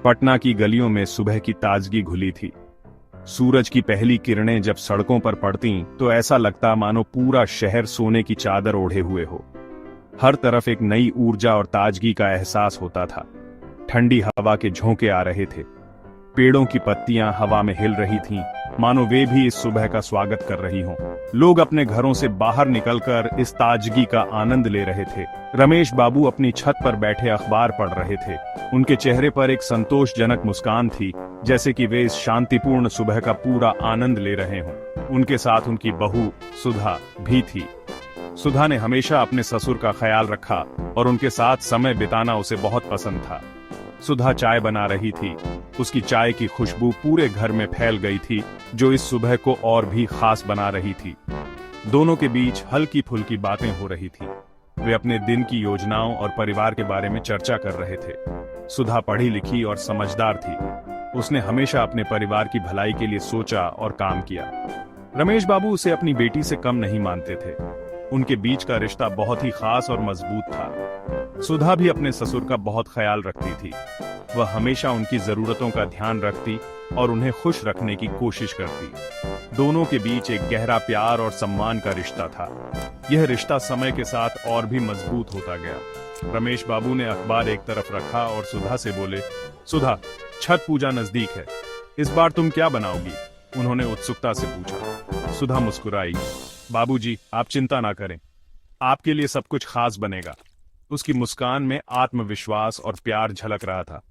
पटना की गलियों में सुबह की ताजगी घुली थी। सूरज की पहली किरणें जब सड़कों पर पड़तीं तो ऐसा लगता मानो पूरा शहर सोने की चादर ओढ़े हुए हो। हर तरफ एक नई ऊर्जा और ताजगी का एहसास होता था। ठंडी हवा के झोंके आ रहे थे, पेड़ों की पत्तियां हवा में हिल रही थीं, मानो वे भी इस सुबह का स्वागत कर रही हों। लोग अपने घरों से बाहर निकलकर इस ताजगी का आनंद ले रहे थे। रमेश बाबू अपनी छत पर बैठे अखबार पढ़ रहे थे। उनके चेहरे पर एक संतोषजनक मुस्कान थी, जैसे कि वे इस शांतिपूर्ण सुबह का पूरा आनंद ले रहे हों। उनके साथ उनकी बहू सुधा भी थी। सुधा ने हमेशा अपने ससुर का ख्याल रखा और उनके साथ समय बिताना उसे बहुत पसंद था। सुधा चाय बना रही थी। उसकी चाय की खुशबू पूरे घर में फैल गई थी, जो इस सुबह को और भी खास बना रही थी। दोनों के बीच हल्की फुल्की बातें हो रही थी। वे अपने दिन की योजनाओं और परिवार के बारे में चर्चा कर रहे थे। सुधा पढ़ी लिखी और समझदार थी। उसने हमेशा अपने परिवार की भलाई के लिए सोचा और काम किया। रमेश बाबू उसे अपनी बेटी से कम नहीं मानते थे। उनके बीच का रिश्ता बहुत ही खास और मजबूत था। सुधा भी अपने ससुर का बहुत ख्याल रखती थी। वह हमेशा उनकी जरूरतों का ध्यान रखती और उन्हें खुश रखने की कोशिश करती। दोनों के बीच एक गहरा प्यार और सम्मान का रिश्ता था। यह रिश्ता समय के साथ और भी मजबूत होता गया। रमेश बाबू ने अखबार एक तरफ रखा और सुधा से बोले, सुधा, छठ पूजा नजदीक है, इस बार तुम क्या बनाओगी? उन्होंने उत्सुकता से पूछा। सुधा मुस्कुराई। बाबूजी, आप चिंता ना करें, आपके लिए सब कुछ खास बनेगा। उसकी मुस्कान में आत्मविश्वास और प्यार झलक रहा था।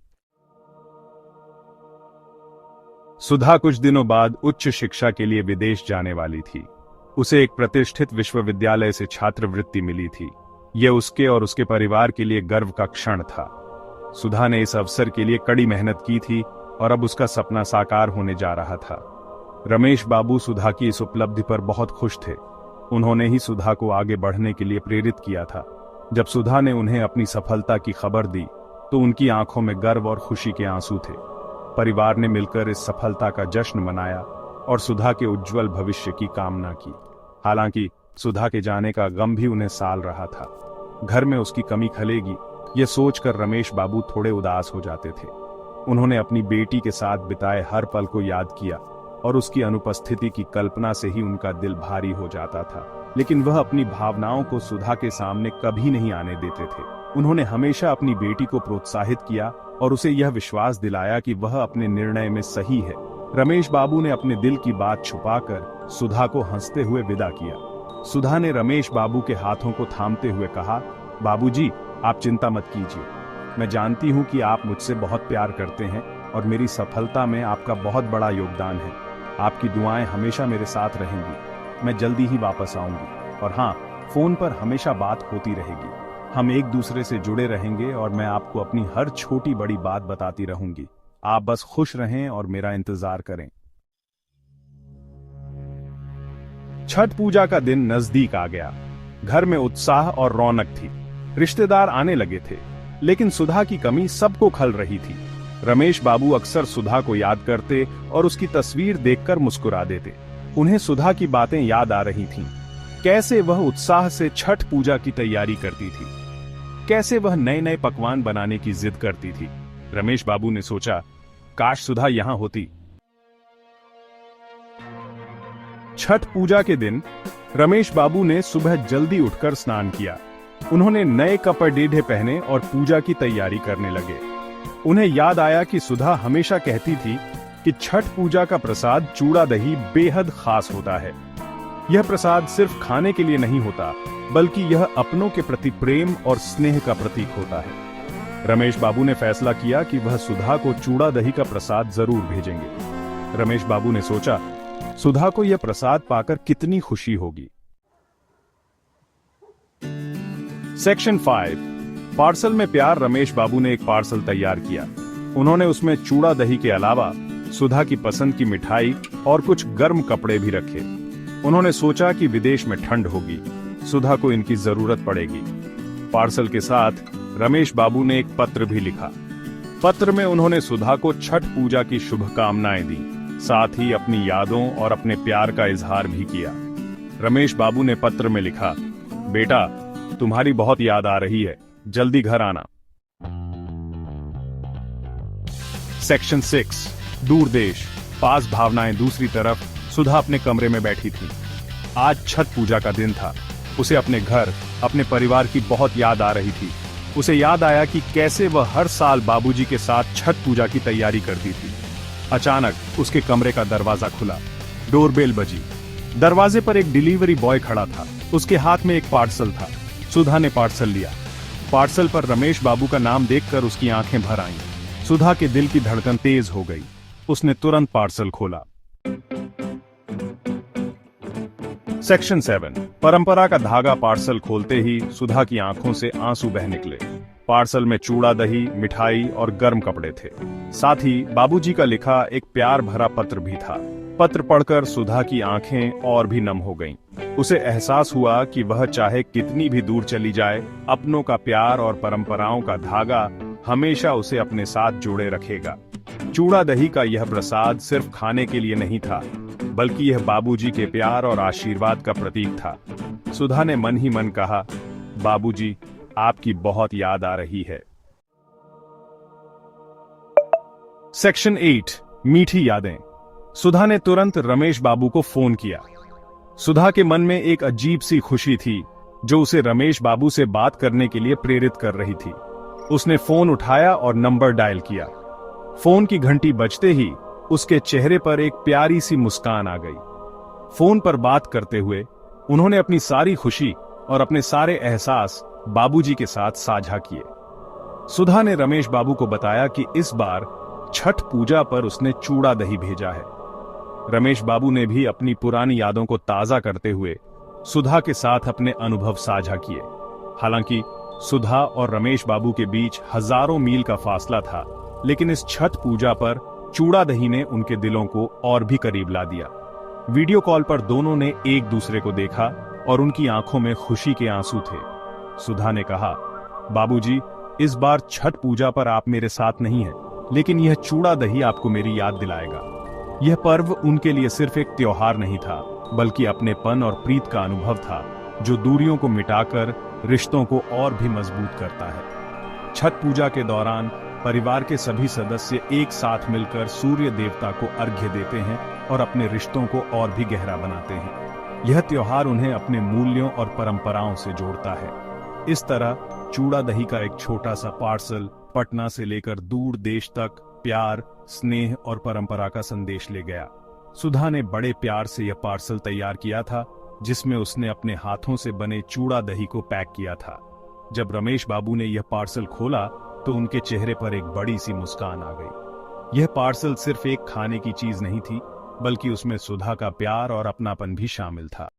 सुधा कुछ दिनों बाद उच्च शिक्षा के लिए विदेश जाने वाली थी। उसे एक प्रतिष्ठित विश्वविद्यालय से छात्रवृत्ति मिली थी। यह उसके और उसके परिवार के लिए गर्व का क्षण था। सुधा ने इस अवसर के लिए कड़ी मेहनत की थी और अब उसका सपना साकार होने जा रहा था। रमेश बाबू सुधा की इस उपलब्धि पर बहुत खुश थे। उन्होंने ही सुधा को आगे बढ़ने के लिए प्रेरित किया था। जब सुधा ने उन्हें अपनी सफलता की खबर दी तो उनकी आंखों में गर्व और खुशी के आंसू थे। परिवार ने मिलकर इस सफलता का जश्न मनाया और सुधा के उज्जवल भविष्य की कामना की। हालांकि सुधा के जाने का गम भी उन्हें साल रहा था। घर में उसकी कमी खलेगी, यह सोचकर रमेश बाबू थोड़े उदास हो जाते थे। उन्होंने अपनी बेटी के साथ बिताए हर पल को याद किया और उसकी अनुपस्थिति की कल्पना से ही उनका दिल भारी हो जाता था। लेकिन वह अपनी भावनाओं को सुधा के सामने कभी नहीं आने देते थे। उन्होंने हमेशा अपनी बेटी को प्रोत्साहित किया और उसे यह विश्वास दिलाया कि वह अपने निर्णय में सही है। रमेश बाबू ने अपने दिल की बात छुपाकर सुधा को हंसते हुए विदा किया। सुधा ने रमेश बाबू के हाथों को थामते हुए कहा, बाबूजी, आप चिंता मत कीजिए। मैं जानती हूँ कि आप मुझसे बहुत प्यार करते हैं और मेरी सफलता में आपका बहुत बड़ा योगदान है। आपकी दुआएं हमेशा मेरे साथ रहेंगी। मैं जल्दी ही वापस आऊंगी और हाँ, फोन पर हमेशा बात होती रहेगी। हम एक दूसरे से जुड़े रहेंगे और मैं आपको अपनी हर छोटी बड़ी बात बताती रहूंगी। आप बस खुश रहें और मेरा इंतजार करें। छठ पूजा का दिन नजदीक आ गया। घर में उत्साह और रौनक थी। रिश्तेदार आने लगे थे, लेकिन सुधा की कमी सबको खल रही थी। रमेश बाबू अक्सर सुधा को याद करते और उसकी तस्वीर देखकर मुस्कुरा देते। उन्हें सुधा की बातें याद आ रही थीं। कैसे वह उत्साह से छठ पूजा की तैयारी करती थी, कैसे वह नए नए पकवान बनाने की जिद करती थी। रमेश बाबू ने सोचा, काश सुधा यहां होती। छठ पूजा के दिन रमेश बाबू ने सुबह जल्दी उठकर स्नान किया। उन्होंने नए कपड़े पहने और पूजा की तैयारी करने लगे। उन्हें याद आया कि सुधा हमेशा कहती थी कि छठ पूजा का प्रसाद चूड़ा दही बेहद खास होता है। यह प्रसाद सिर्फ खाने के लिए नहीं होता, बल्कि यह अपनों के प्रति प्रेम और स्नेह का प्रतीक होता है। रमेश बाबू ने फैसला किया कि वह सुधा को चूड़ा दही का प्रसाद जरूर भेजेंगे। रमेश बाबू ने सोचा, सुधा को यह प्रसाद पाकर कितनी खुशी होगी। सेक्शन 5, पार्सल में प्यार। रमेश बाबू ने एक पार्सल तैयार किया। उन्होंने उसमें चूड़ा दही के अलावा सुधा की पसंद की मिठाई और कुछ गर्म कपड़े भी रखे। उन्होंने सोचा कि विदेश में ठंड होगी, सुधा को इनकी जरूरत पड़ेगी। पार्सल के साथ रमेश बाबू ने एक पत्र भी लिखा। पत्र में उन्होंने सुधा को छठ पूजा की शुभकामनाएं दी, साथ ही अपनी यादों और अपने प्यार का इजहार भी किया। रमेश बाबू ने पत्र में लिखा, बेटा, तुम्हारी बहुत याद आ रही है, जल्दी घर आना। सेक्शन 6 दूर देश पास भावनाएं। दूसरी तरफ सुधा अपने कमरे में बैठी थी। आज छठ पूजा का दिन था। उसे अपने घर, अपने परिवार की बहुत याद आ रही थी। उसे याद आया कि कैसे वह हर साल बाबूजी के साथ छठ पूजा की तैयारी करती थी। अचानक उसके कमरे का दरवाजा खुला। डोरबेल बजी। दरवाजे पर एक डिलीवरी बॉय खड़ा था। उसके हाथ में एक पार्सल था। सुधा ने पार्सल लिया। पार्सल पर रमेश बाबू का नाम देखकर उसकी आंखें भर आईं। सुधा के दिल की धड़कन तेज हो गई। उसने तुरंत पार्सल खोला। सेक्शन 7 परंपरा का धागा। पार्सल खोलते ही सुधा की आंखों से आंसू बह निकले। पार्सल में चूड़ा दही, मिठाई और गर्म कपड़े थे। साथ ही बाबूजी का लिखा एक प्यार भरा पत्र भी था। पत्र पढ़कर सुधा की आंखें और भी नम हो गईं। उसे एहसास हुआ कि वह चाहे कितनी भी दूर चली जाए, अपनों का प्यार और परंपराओं का धागा हमेशा उसे अपने साथ जोड़े रखेगा। चूड़ा दही का यह प्रसाद सिर्फ खाने के लिए नहीं था, बल्कि यह बाबूजी के प्यार और आशीर्वाद का प्रतीक था। सुधा ने मन ही मन कहा, बाबूजी, आपकी बहुत याद आ रही है। सेक्शन 8 मीठी यादें। सुधा ने तुरंत रमेश बाबू को फोन किया। सुधा के मन में एक अजीब सी खुशी थी, जो उसे रमेश बाबू से बात करने के लिए प्रेरित कर रही थी। उसने फोन उठाया और नंबर डायल किया। फोन की घंटी बजते ही उसके चेहरे पर एक प्यारी सी मुस्कान आ गई। फोन पर बात करते हुए उन्होंने अपनी सारी खुशी और अपने सारे एहसास बाबूजी के साथ साझा किए। सुधा ने रमेश बाबू को बताया कि इस बार छठ पूजा पर उसने चूड़ा दही भेजा है। रमेश बाबू ने भी अपनी पुरानी यादों को ताजा करते हुए सुधा के साथ अपने अनुभव साझा किए। हालांकि सुधा और रमेश बाबू के बीच हजारों मील का फासला था, लेकिन इस छठ पूजा पर चूड़ा दही ने उनके दिलों को और भी करीब ला दिया। वीडियो कॉल पर दोनों ने एक दूसरे को देखा और उनकी आंखों में खुशी के आंसू थे। सुधा ने कहा, बाबूजी, इस बार छठ पूजा पर आप मेरे साथ नहीं हैं, लेकिन यह चूड़ा दही आपको मेरी याद दिलाएगा। यह पर्व उनके लिए सिर्फ एक त्योहार नहीं था, बल्कि अपनेपन और प्रीत का अनुभव था, जो दूरियों को मिटाकर रिश्तों को और भी मजबूत करता है। छठ पूजा के दौरान परिवार के सभी सदस्य एक साथ मिलकर सूर्य देवता को अर्घ्य देते हैं और अपने रिश्तों को और भी गहरा बनाते हैं। यह त्योहार उन्हें अपने मूल्यों और परंपराओं से जोड़ता है। इस तरह चूड़ा दही का एक छोटा सा पार्सल पटना से लेकर दूर देश तक प्यार, स्नेह और परंपरा का संदेश ले गया। सुधा ने बड़े प्यार से यह पार्सल तैयार किया था, जिसमें उसने अपने हाथों से बने चूड़ा दही को पैक किया था। जब रमेश बाबू ने यह पार्सल खोला तो उनके चेहरे पर एक बड़ी सी मुस्कान आ गई। यह पार्सल सिर्फ एक खाने की चीज नहीं थी, बल्कि उसमें सुधा का प्यार और अपनापन भी शामिल था।